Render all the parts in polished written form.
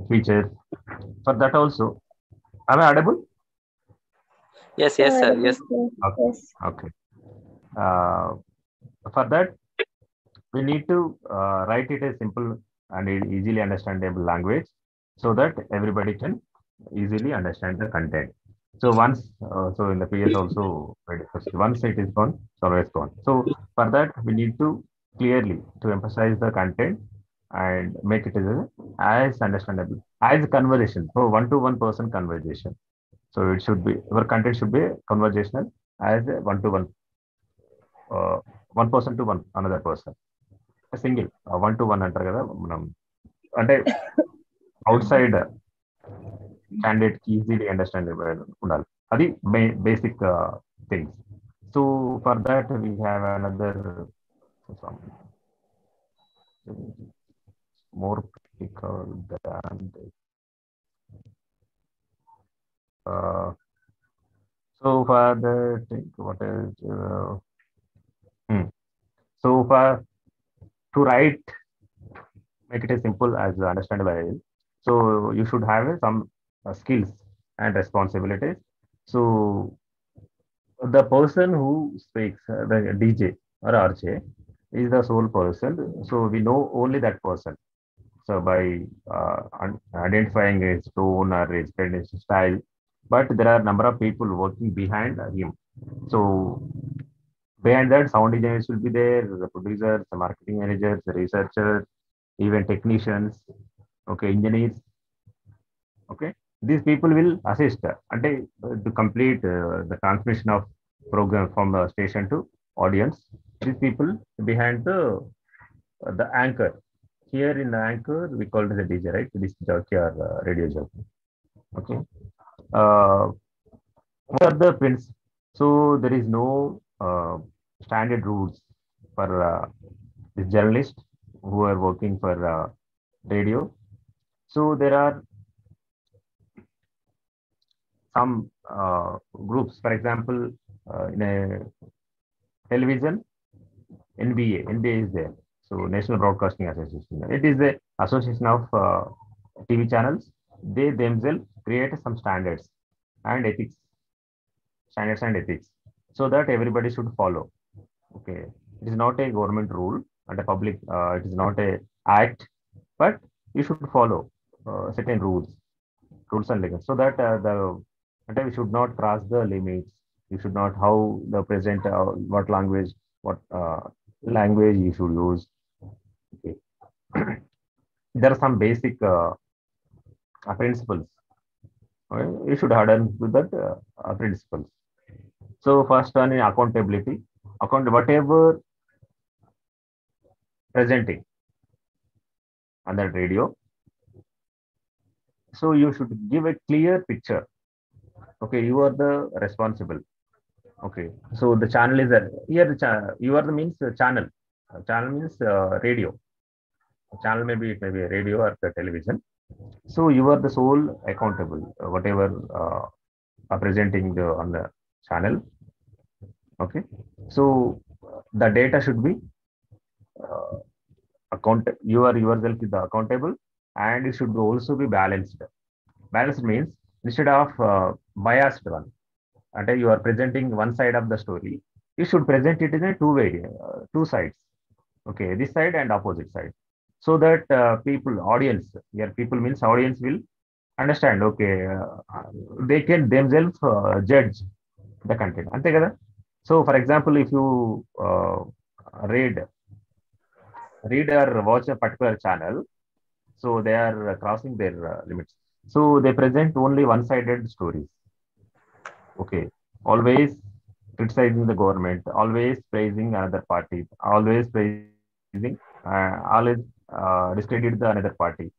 features. For that also, am I audible? Yes, Yeah, yes, sir. audible, Yes. sir. Okay. Yes. Okay. Uh, for that, we need to write it a simple and easily understandable language so that everybody can easily understand the content. So so in the PS also, we discussed, once it is gone, it's always gone. So for that, we need to clearly to emphasize the content and make it as understandable as conversation. So one-to-one person conversation. So it should be our content should be conversational as a one-to-one, uh, one person to one another person. Single one to one అంటారు కదా మనం, అంటే out side candidate కి easily understand ఉండాలి. అది basic things. So for that we have another more critical than this. Uh, so for the thing, what is hmm. So for to write, make it as simple as understandable. So you should have some skills and responsibilities. So the person who speaks, the DJ or RJ, is the sole person. So we know only that person. So by identifying his tone or his style, but there are number of people working behind him. So behind that, sound engineers will be there, the producers, the marketing managers, the researchers, even technicians, okay, engineers, okay. These people will assist to complete the transmission of program from the station to audience. These people behind the anchor. Here in the anchor, we call it the DJ, right? This jockey or radio jockey. Okay. Uh, what are the prints? So there is no standard rules for this journalist who are working for radio. So there are some groups, for example, in a television, NBA is there. So National Broadcasting Association. It is the association of TV channels. They themselves create some and ethics, standards and ethics, so that everybody should follow. Okay, it is not a government rule and a public. It is not a act, but you should follow certain rules and limits, so that and we should not cross the limits. You should not how the present what language you should use. Okay. There are some basic principles. Okay? You should harden to that principles. So first one is accountability. Whatever presenting on that radio. So you should give a clear picture. Okay, you are the responsible. Okay, so the channel is there. Here you are the means channel. Channel means radio. Channel maybe it may be a radio or the television. So you are the sole accountable. Whatever are presenting on the channel. Okay, so the data should be uh, you are yourself is the accountable, and it should also be balanced. Balanced means instead of biased one, and you are presenting one side of the story, you should present it in a two sides. Okay, this side and opposite side, so that audience, here people means audience will understand. Okay, they can themselves judge the content. Ante kada? So, for example, if you read read or watch a particular channel, so they are crossing their limits. So they present only one-sided stories. Okay, always criticizing the government, always praising another party, always praising, always discredit the another party.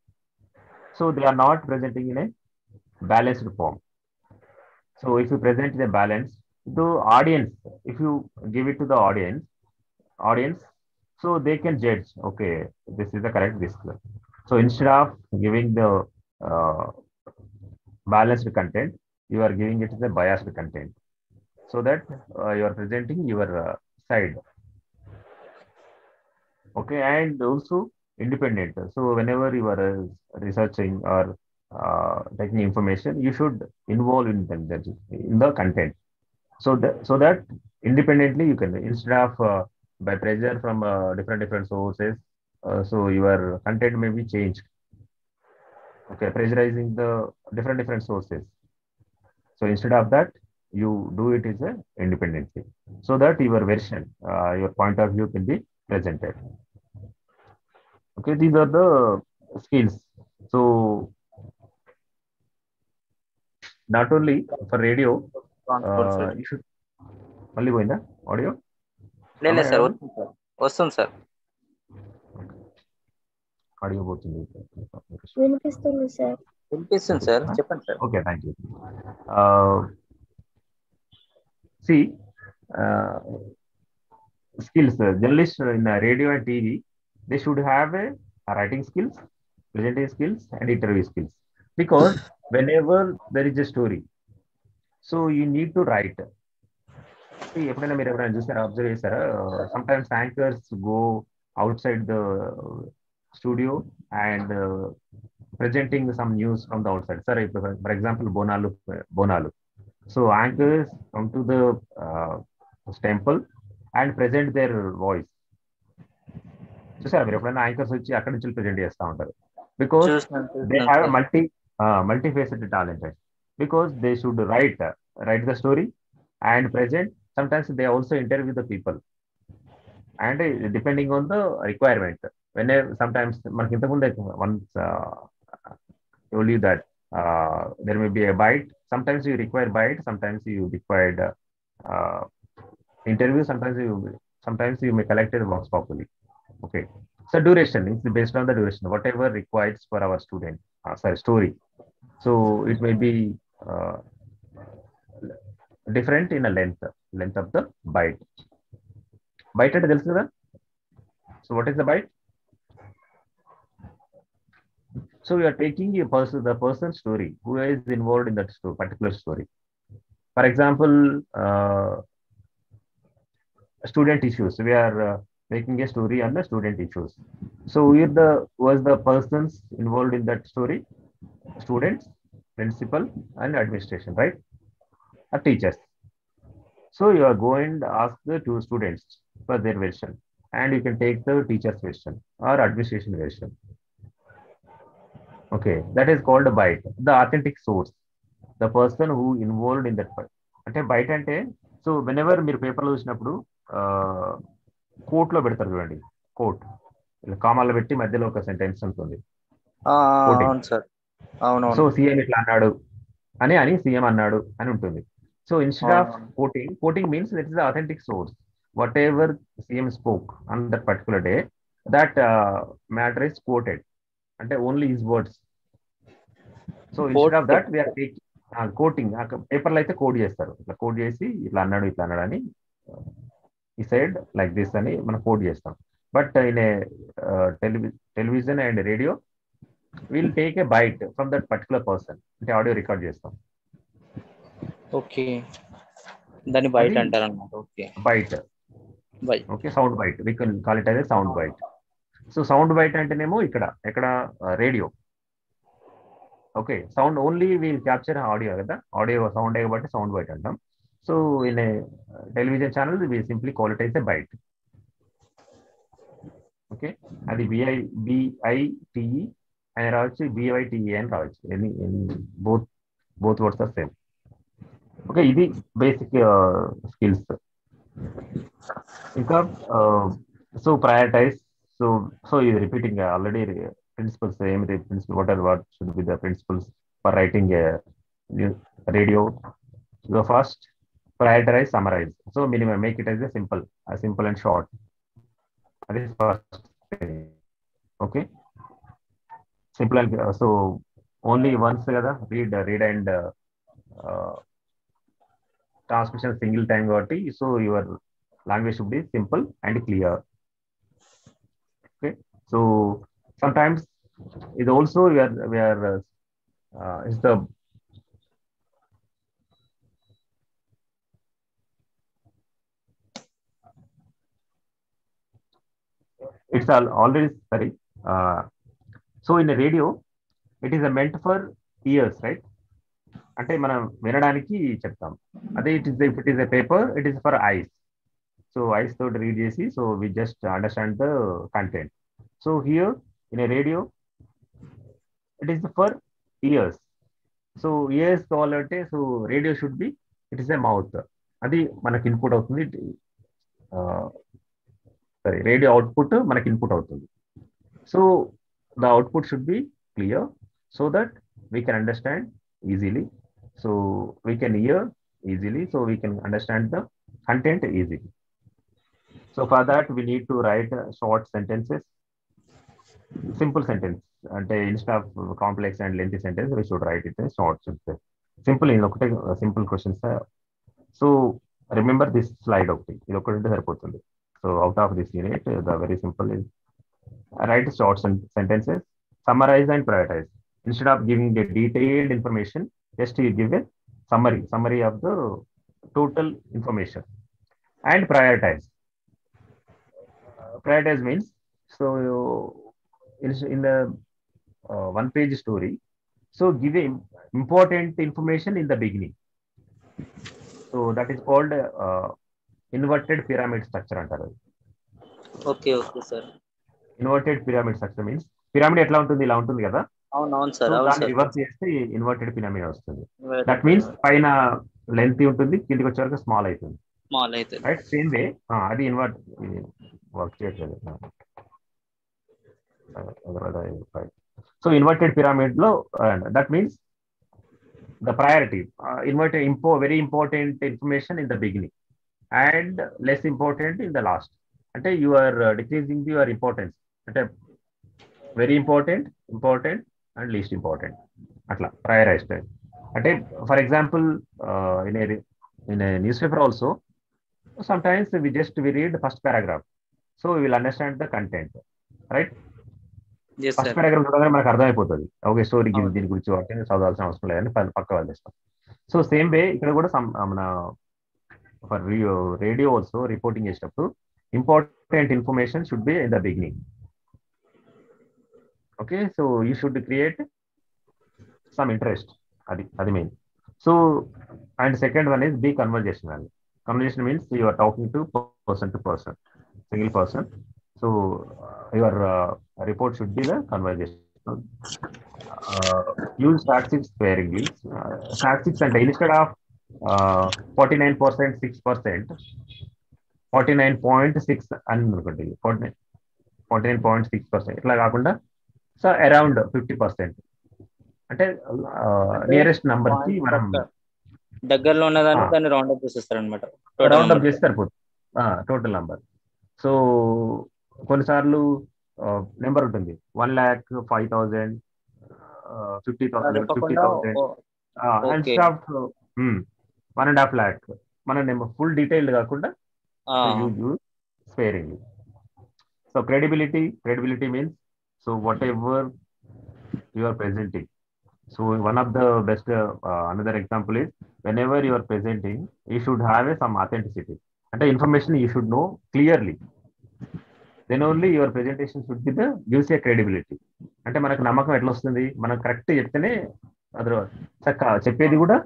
So they are not presenting in a balanced form. So if you present the balance, the audience, if you give it to the audience, so they can judge. Okay, this is the correct this. So instead of giving the uh, balanced content, you are giving it the biased content, so that you are presenting your side. Okay, and also independent. So whenever you are researching or taking information, you should involve in the content. So that independently you can, instead of by pressure from different sources, so your content may be changed. Okay, pressurizing the different sources. So instead of that, you do it as a independently, so that your version, your point of view can be presented. Okay, these are the skills. So not only for radio, Responsible. you should only go in the audio. Am లేదు I sir audible? వస్తుంది sir వస్తుంది sir Audio పోతుంది. వినిపిస్తుంది sir. వినిపిస్తుంది sir చెప్పండి sir Okay, thank you. See, uh, skills. Journalists in radio and TV, they should have a writing skills, presenting skills, and interview skills. Because whenever there is a story, so you need to write. See, ఎప్పుడైనా మీరు ఎవరైనా చూసారా, observe చేశారా? Sometimes anchors go outside the studio and presenting some news from the outside. Sir, for example, Bonalu. So anchors come to the temple and present their voice. చూసారా మీరు ఎప్పుడైనా anchors వచ్చి అక్కడి నుంచి ప్రజెంట్ చేస్తూ ఉంటారు? Because they have multi facet talent. Because they should write the story and present. Sometimes they also interview the people and depending on the requirement. When sometimes మనకి ఇంతకుముందే once told you that there may be a bite. Sometimes you require bite. Sometimes you required uh, interview. Sometimes you may collect the box properly. Okay. So duration is based on the duration, whatever requires for our student. Story. So it may be uh, different in a length of the bite. Bite at the. So what is the bite? So you are taking the person's story who is involved in that particular story. For example, student issues. We are making a story on the student issues. So was the persons involved in that story? Students, principal, and administration, right? Or teachers. So you are going to ask the two students for their version, and you can take the teacher's version or administration version. Okay, that is called a bite. The authentic source, the person who involved in that part. అంటే బయట అంటే, so whenever మీరు పేపర్లో చూసినప్పుడు కోర్టులో పెడతారు చూడండి, court ఇలా కామాల్లో పెట్టి మధ్యలో ఒక సెంటెన్స్ ఉంటుంది. అవును సార్, అవును. సో సీఎం ఇట్లా అన్నాడు అని సీఎం అన్నాడు అని ఉంటుంది. So instead of quoting means that is the authentic source. Whatever CM spoke on that particular day, that matter is quoted. అంటే only his words. So instead of that we're taking quoting. పేపర్లో అయితే code చేస్తారు, ఇట్లా code చేసి ఇట్లా అన్నాడు అని, ఈ సైడ్ లైక్ దిస్ అని మనం కోడ్ చేస్తాం. But in a television and radio will take a byte from that particular person. అంటే ఆడియో రికార్డ్ చేస్తాం. ఓకే, దాన్ని బైట్ అంటారు అన్నమాట. Okay, byte. Okay, sound byte. We can call it as a sound byte. So sound byte అంటేనేమో ఎక్కడ radio. Okay, sound only we'll capture audio కదా, audio sound కాబట్టి sound byte అంటాం. So in a television channel we simply call it as A byte. Okay, అది B I T E అని రావచ్చు, B Y T E అని రావచ్చు. Both words are same. Okay, ఇది basic skills. ఇంకా సో ప్రయారిటైజ్. సో ఇది repeating already principles. What should be the principles for writing a radio? So first, prioritize, summarize. So minimum, make it as a simple and short. That is first thing. Okay, simple and so only once kada read and transmission single time got. So your language should be simple and clear. Okay, so sometimes it also we are is the it's already sorry so in radio it is meant for ears, right? అంటే మనం వినడానికి చెప్తాం. అదే if it is a paper, it is for eyes. So eyes తోటి read చేసి, so we just understand the content. So here in a radio it is for ears. So ears కావాలంటే, so radio should be, it is a mouth. అది మనకి input అవుతుంది. సరే, radio output మనకి input అవుతుంది. So the output should be clear so that we can understand easily. So we can year easily, so we can understand the content easily. So for that we need to write short sentences, simple sentence, and instead of complex and lengthy sentence we should write it in short sentence. Simple in ఒకటే simple questions. So remember this slide ఒకటి, ఇది ఒకటి ఉంటే సరిపోతుంది. So out of this unit the very simple is write short sentences, summarize and prioritize. Instead of giving the detailed information, just you give a summary of the total information. And prioritize. Prioritize means, so in the one page story, so give a important information in the beginning. So that is called inverted pyramid structure అంటారు. Okay okay sir. Inverted pyramid structure means, pyramid ఎట్లా ఉంటుంది, ఇలా ఉంటుంది కదా. అవునవును sir. So అవును దాన్ని sir. Reverse చేస్తే ఇన్వర్టెడ్ పిరమిడ్ వస్తుంది. దట్ మీన్స్ పైన లెంత్ ఉంటుంది, కిందికి వచ్చే వరకు స్మాల్ అవుతుంది. స్మాల్ అయితే రైట్, సేమ్ వే అది ఇన్వర్ట్ వర్క్ చేయట్లేదు. సో ఇన్వర్టెడ్ పిరమిడ్ లో that means the priority, very important information in the beginning and less important in the last. అంటే you are decreasing your importance. అంటే very important, important and least important, అట్లా prioritized. అంటే for example in a newspaper also, sometimes we read the first paragraph, so we will understand the content, right? First paragraph చూడగానే మనకు అర్థమైపోతుంది, okay story దీని గురించి వాటి చదవాల్సిన అవసరం లేదని పక్క వాళ్ళు ఇస్తాం. సో సేమ్ వే ఇక్కడ కూడా మన ఫర్ రేడియో ఆల్సో రిపోర్టింగ్ చేసేటప్పుడు important information should be in the beginning. Okay, so you should create some interest, అది main. So and second one is be conversational. Conversation means you are talking to person, single person. So your report should be the conversation. Use statistics sparingly. Statistics and instead of 49%, 6%, 49.6 అని అనుకోండి, 49.6% ఇట్లా కాకుండా so around 50%, అంటే nearest number కి మనం దగ్గరలో ఉన్నదాన్ని దాన్ని రౌండ్ అప్ చేసేస్తారు అనమాట. రౌండ్ అప్ చేస్తే సరిపోతుంది టోటల్ నంబర్. సో కొన్నిసార్లు నెంబర్ ఉంటుంది 1,05,000, 50,000, 50,000 1.5 lakh. మన నెంబర్ ఫుల్ డీటెయిల్డ్ కాకుండా sparing. So credibility means, so whatever you are presenting. So one of the best another example is, whenever you are presenting you should have some authenticity. అంటే information you should know clearly, then only your presentation should be gives a credibility. అంటే మనకు నమ్మకం ఎట్లా వస్తుంది, మనం correct చెప్తేనే other చెప్పేది కూడా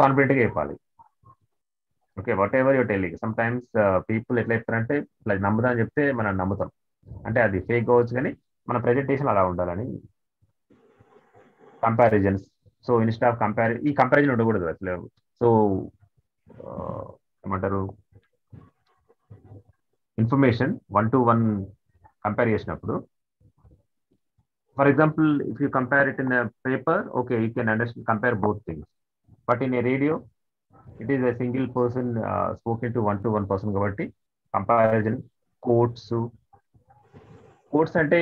కాన్ఫిడెంట్ గా చెప్పాలి. Okay, whatever you're telling. Sometimes people ఎట్లా చెప్తారంటే ఇట్లా నమ్ముదా అని చెప్తే మనం నమ్ముతాం, అంటే అది ఫేక్ కావచ్చు, కానీ మన ప్రెజెంటేషన్ అలా ఉండాలని. కంపారిజన్స్, సో ఇన్స్టెడ్ ఆఫ్ ఈ కంపారిజన్ ఉండకూడదు అసలు. సో ఏమంటారు, ఇన్ఫర్మేషన్ 1-to-1 కంపేర్ చేసినప్పుడు, for example if you compare it in paper, okay you can understand compare both things. But in a radio it is a single person spoken to 1-to-1 person కాబట్టి comparison. Quotes అంటే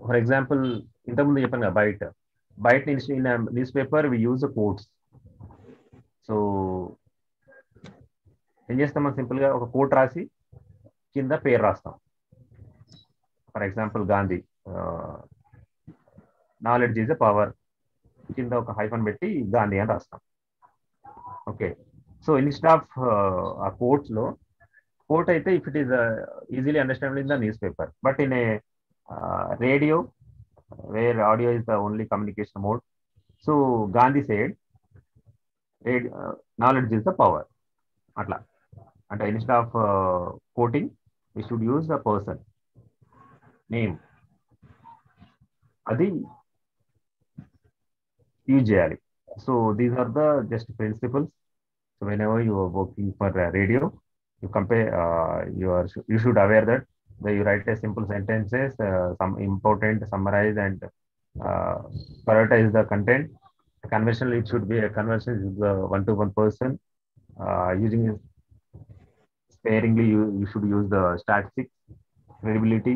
for example ఇంతకుముందు చెప్పాను కదా, బయట in newspaper we use quotes. So ఏం చేస్తాం, మనం simple గా ఒక కోట్ రాసి కింద పేరు రాస్తాం. For example Gandhi, knowledge is a power, కింద ఒక హైఫన్ పెట్టి గాంధీ అని రాస్తాం. ఓకే, సో ఇన్స్టెడ్ ఆఫ్ ఆ కోట్ అయితే if it is easily understandable in the news paper, but in A Radio, where audio is the only communication mode. So Gandhi said, knowledge is the power. Atla. And instead of quoting, we should use the person name. Adi use చేయాలి. So these are the just principles. So whenever you are working for radio, you compare. You should aware that you write a simple sentences, some important summarize and uh, prioritize the content. Conventional, it should be a convention is the one-to-one person. Using sparingly, you should use the statistics, credibility,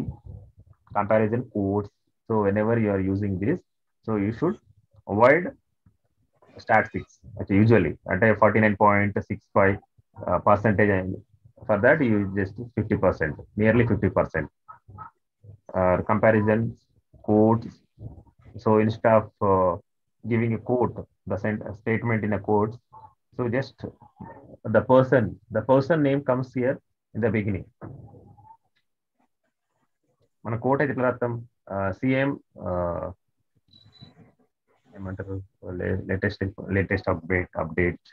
comparison, quotes. So whenever you are using this, so you should avoid statistics. Okay, usually at a 49.65 percentage. For that, you just 50%, nearly 50%. Comparisons, quotes. So instead of giving a quote, the statement in a quote, so just the person name comes here in the beginning. మన coat అయితే ఎట్లా రాస్తాం? CM ఏమంటారు, latest update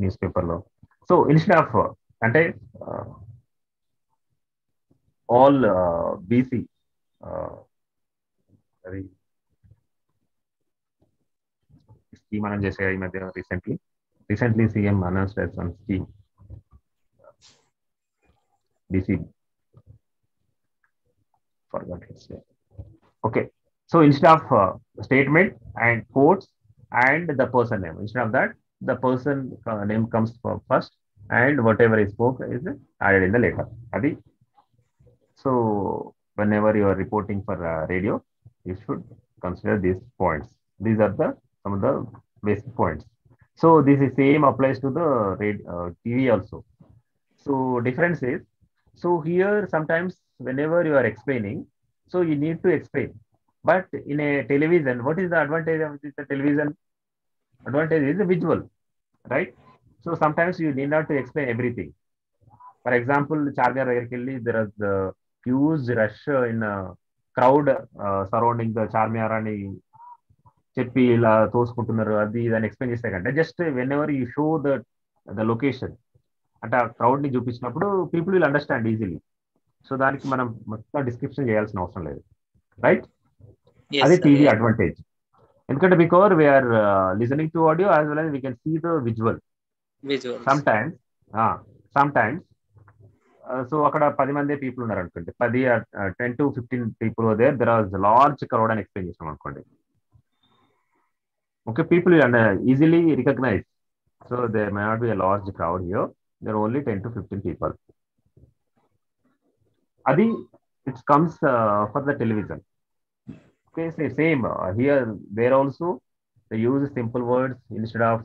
news పేపర్లో. So instead of అంటే all BC అది scheme మనం చేసే ఈ మధ్య recently CM announced as one scheme, BC, forgot his name. Okay, so instead of statement and quotes and the person name, instead of that, the person name comes first, and whatever is spoke is added in the later. Adi. So whenever you are reporting for radio, you should consider these points. These are some of the basic points. So this is same applies to the TV also. So difference is, so here sometimes whenever you are explaining, so you need to explain. But in a television, what is the advantage of the television? Advantage is the visual, right? So sometimes you need not to explain everything. For example, Charger Kelly, there is the huge rush in a crowd surrounding the Charmiar and చెప్పి ఇలా తోసుకుంటున్నారు అది దాన్ని explain చేస్తే కంటే just whenever you show the location అంటే ఆ crowd ని చూపించినప్పుడు people will understand easily. So దానికి మనం మొత్తం డిస్క్రిప్షన్ చేయాల్సిన అవసరం లేదు, రైట్? అది టీవీ అడ్వాంటేజ్. ఎందుకంటే because we're listening to audio as well as we can see the visual sometimes. So అక్కడ 10 మంది పీపుల్ ఉన్నారు అనుకోండి, 10 to 15 people there are large crowd అని ఎక్స్ప్లెయిన్ చేసాం అనుకోండి. Okay, people will easily recognize. So there may not be a large crowd here. There are only 10 to 15 people. Adi, it comes for the television. Okay, same here. There also they use simple words instead of.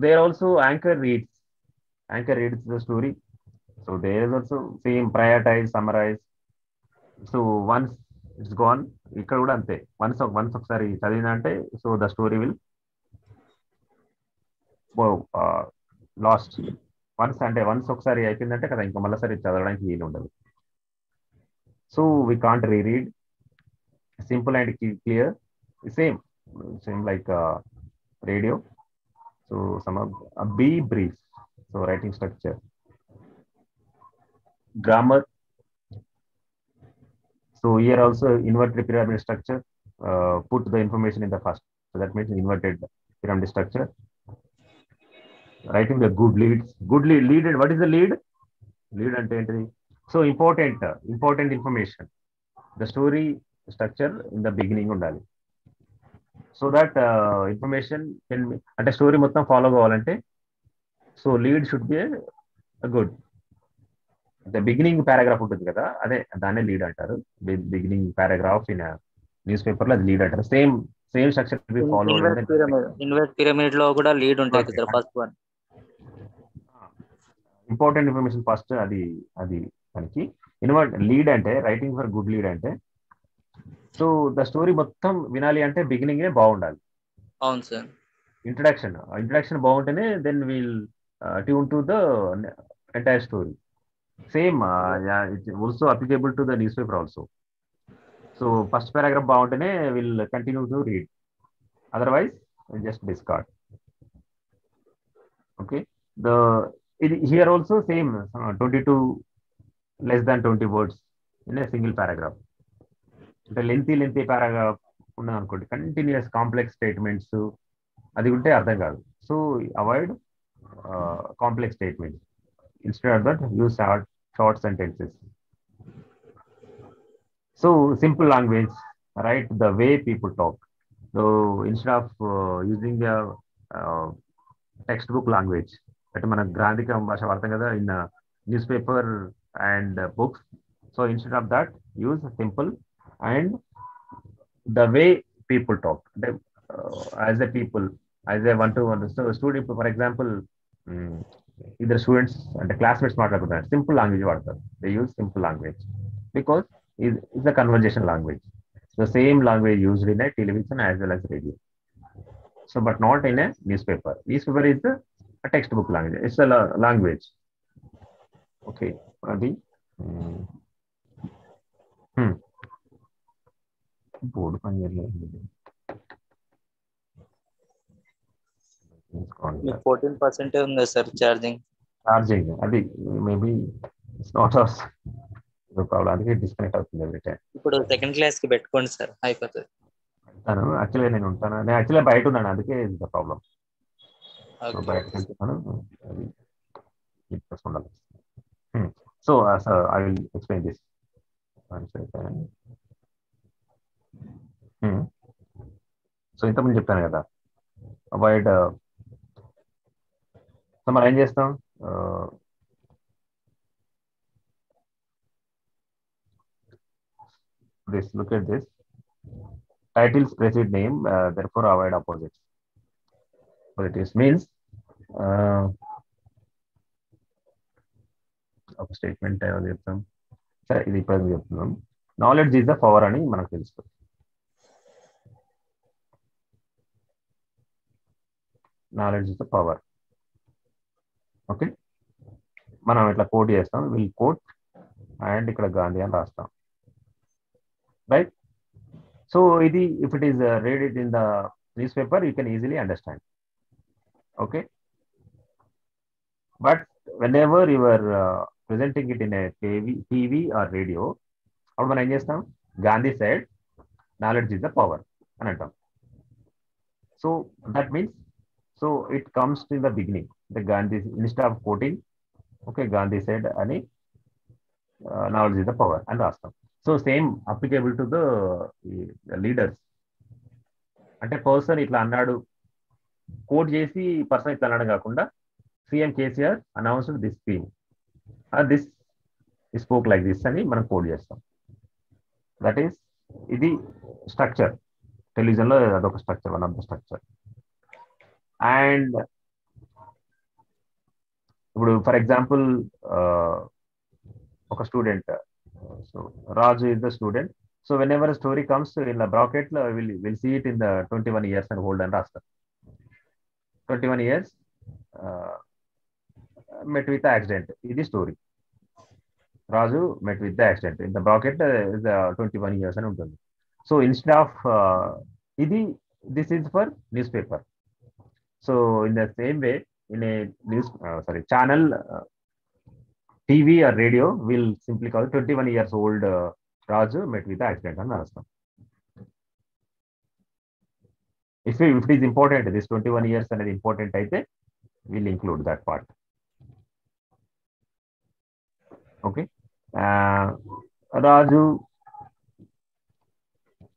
There also anchor reads the story. So there is also same prioritize, summarize. So once it's gone, ఇక్కడ కూడా అంతే. Once ఒకసారి చదివినా అంటే so the story will last. Once ఒకసారి అయిపోయిందంటే కదా ఇంకా మళ్ళీసారి చదవడానికి వీలు ఉండదు. So we can't reread. Simple and clear, same like radio. So be brief. So writing structure, grammar. So here also inverted pyramid structure, put the information in the first. So that means inverted pyramid structure. Writing the good leads. Lead. What is the lead? Lead and entry. So important information. The story structure in the beginning undali. So that information can at a story మొత్తం follow కావాలంటే so lead should be a good. The beginning paragraph ఉంటుంది కదా, అదే దాన్నే lead అంటారు. Beginning paragraph in newspaper లో అది lead అంటారు. Same structure be follow. Invert pyramid లో కూడా లీడ్ ఉంటుంది కదా, first one. Important information first, అది మనకి ఇన్వర్ట్ లీడ్ అంటే రైటింగ్ ఫర్ గుడ్ లీడ్ అంటే సో ద స్టోరీ మొత్తం వినాలి అంటే బిగినింగ్ బాగుండాలి. అవును సార్. ఇంట్రడక్షన్ బాగుంటేనే then we'll tuned to the entire story. Same, yeah, it's also applicable to the newspaper also. So first paragraph బాగుంటేనే will continue to read. Otherwise, we'll just discard. Okay. Here also same, 22 less than 20 words in a single paragraph. అంటే lengthy paragraph ఉన్నది అనుకోండి, continuous complex statements అది ఉంటే అర్థం కాదు. So avoid complex statements. Instead of that use short sentences. So simple language, right the way people talk. So instead of using text book language, అంటే మన గ్రాంధిక భాష వాడతాం కదా in news paper and books. So instead of that use simple and the way people talk, as a people, as a one to one. So student, for example, either students and the classmates maatladukuntaru, simple language vaadtaru. They use simple language because it's a conversation language. The same language used in a television as well as radio. So but not in a newspaper. Newspaper is a textbook language. It's a language. Okay. Adi board పని చేయలేదు. 14% ఉంది sir charging. అది maybe it's not hours problem, అందుకే disconnect అవుతుంది every time. ఇప్పుడు second class కి పెట్టుకోండి sir, అయిపోతుంది. యాక్చువల్గా నేను ఉంటాను, నేను యాక్చువల్గా బయట ఉన్నాను, అందుకే ఇస్ ద ప్రాబ్లం. బయటకు వెళ్తున్నాను, ఉండాలి. So I will explain this. So ఇంతకుముందు చెప్పాను కదా, అవాయిడ్. సో మనం ఏం చేస్తాం, this look at this titles precede name, therefore avoid opposites. So it is means ఒక స్టేట్మెంట్ చెప్తాం. సరే, ఇది ఇప్పుడు చెప్తున్నాం. నాలెడ్జ్ ఈజ్ ద పవర్ అని మనకు తెలుస్తుంది. Knowledge is the power. Okay, మనం ఇట్లా కోట్ చేస్తాం, విల్ కోట్ అండ్ ఇక్కడ గాంధీ అని రాస్తాం, రైట్. సో ఇది if it is read it in the newspaper, you can easily understand. Okay, but whenever you are presenting it in a TV or radio, అప్పుడు మనం ఏం చేస్తాం, Gandhi said knowledge is the power అని అంటాం. So that means, so it comes in the beginning, the Gandhi, instead of quoting, okay, Gandhi said ani knowledge is the power and rastam. So same applicable to the leaders. అంటే person ఇట్లా అన్నాడు, quote చేసి person ఇట్లా అన్నాడు కాకుండా, CM KCR announced this theme, this spoke like this అని మనం quote చేస్తాం. దట్ ఈస్, ఇది స్ట్రక్చర్. టెలివిజన్లో అదొక structure, one of the structure. And ఇప్పుడు ఫర్ ఎగ్జాంపుల్ ఒక student, so Raju is the student. So whenever story comes in the bracket లో will see it in the 21 years అని old అని రాస్తారు. 21 years met with accident, ఇది story. Raju met with the accident, in the bracket 21 years అని ఉంటుంది. So instead of ఇది, this is for news paper. So in the same way, in a channel, TV or radio, will simply call 21 years old Raju met with the accident and arrested. If it is important, this 21 years and important, we'll include that part. Okay. Raju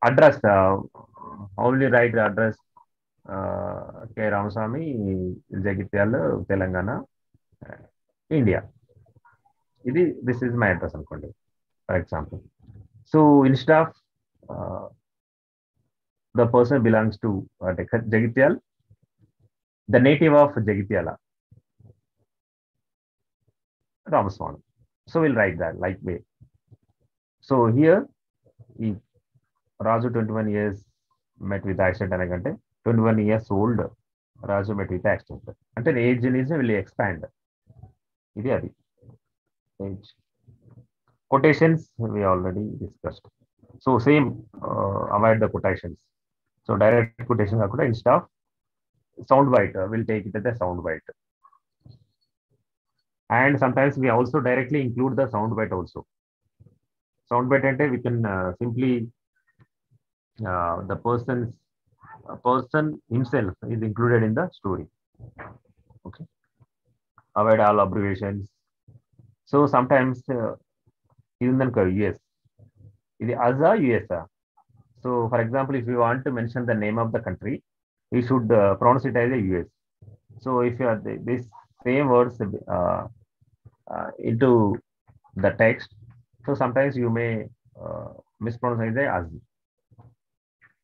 address, how will you write the address? K Ramaswamy, Jagtial, Telangana, India. ఇది this is my address అనుకోండి, for example. So instead of the person belongs to Jagtial, the native of Jagtial, Ramaswamy. So will write that like way. So here ఈ Raju 21 years met with accident అనకంటే 21 years old రాజోమెట్రీ extent అంటే age అనేది will expand. ఇది అది age. Quotations we already discussed. So same, avoid the quotations. So direct quotation కాకుండా instead of sound bite, we'll take it as a sound bite. And sometimes we also directly include the sound bite also. Sound bite అంటే we can simply the person himself is included in the story. Okay. Avoid all abbreviations. So sometimes ఇది ఉందనుకో US, ఇది అజా USA. So for example if you want to mention the name of the country, you should pronounce it as a US. So if you are this same words into the text, so sometimes you may mispronounce it as.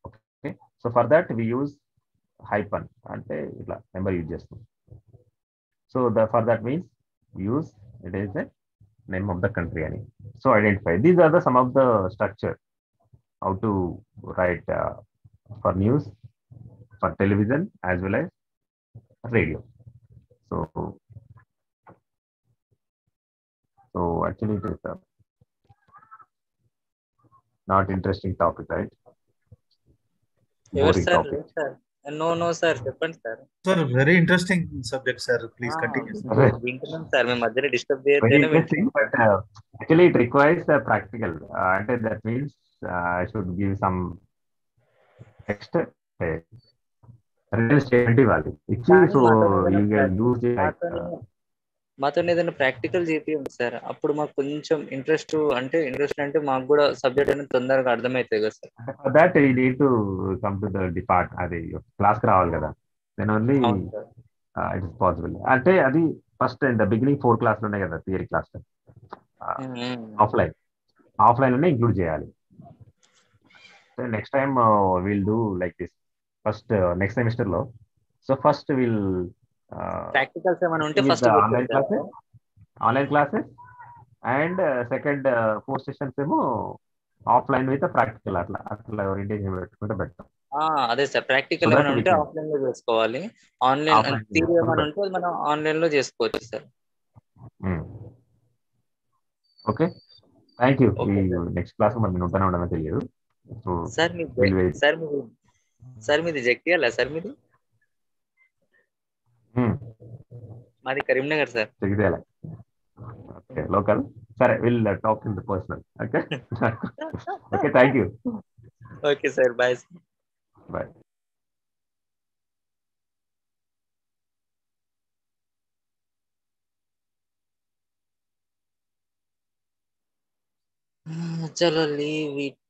Okay, so for that we use hyphen అంటే ఇట్లా number use చేస్తాం. So for that means use it is the name of the country అని. So identify. These are the some of the structure how to write for news, for television as well as radio. So actually it is a not interesting topic, right? ఎవరు Boring sir? topic. No sir, చెప్పండి sir. Sir very interesting subject sir, please continue. వింటున్నాం sir, మేము మధ్యలో disturb Very చేయొద్దని interesting, but actually it requires a practical. And that means I should give some text. Real statement ఇవ్వాలి. So you can use it like. మాతో ఏదైనా practical చేపియండి sir, అప్పుడు మాకు కొంచెం ఇంట్రెస్ట్ అంటే మాకు కూడా సబ్జెక్ట్ అనేది తొందరగా అర్థమవుతాయి కదా sir. For that you need to come to the department, అది క్లాస్ కి రావాలి కదా, then only it is possible. అంటే అది ఫస్ట్ ఇన్ ద బిగినింగ్ 4 క్లాసులు ఉన్నాయి కదా థియరీ క్లాస్, ఆఫ్లైన్ లోనే ఇంక్లూడ్ చేయాలి. Next time will do like this. First next semester లో, సో ఫస్ట్ విల్ ప్రాక్టికల్స్ ఏమైనా ఉంటే first online classes and second 4 sessions ఏమో ఆఫ్లైన్ విత్ ప్రాక్టికల్, అట్లా ఓరియంటేషన్ పెట్టుకుంటే బెటర్. అదే సార్, ప్రాక్టికల్ ఏమైనా ఉంటే ఆఫ్లైన్ లో చేసుకోవాలి, ఆన్లైన్ థియరీ ఏమైనా ఉంటే మనం ఆన్లైన్ లో చేసుకోవచ్చు sir. Okay, thank you. Next class మరి ఉంటానే ఉండదో తెలియదు. సార్ మీది జగిత్యాల సార్? మీది మాది Karimnagar sir. Jagtial, okay, local. సరే, will talk in the personal. Okay okay, thank you. Okay sir, bye sir. Bye. చలో లీవ్ ఇట్.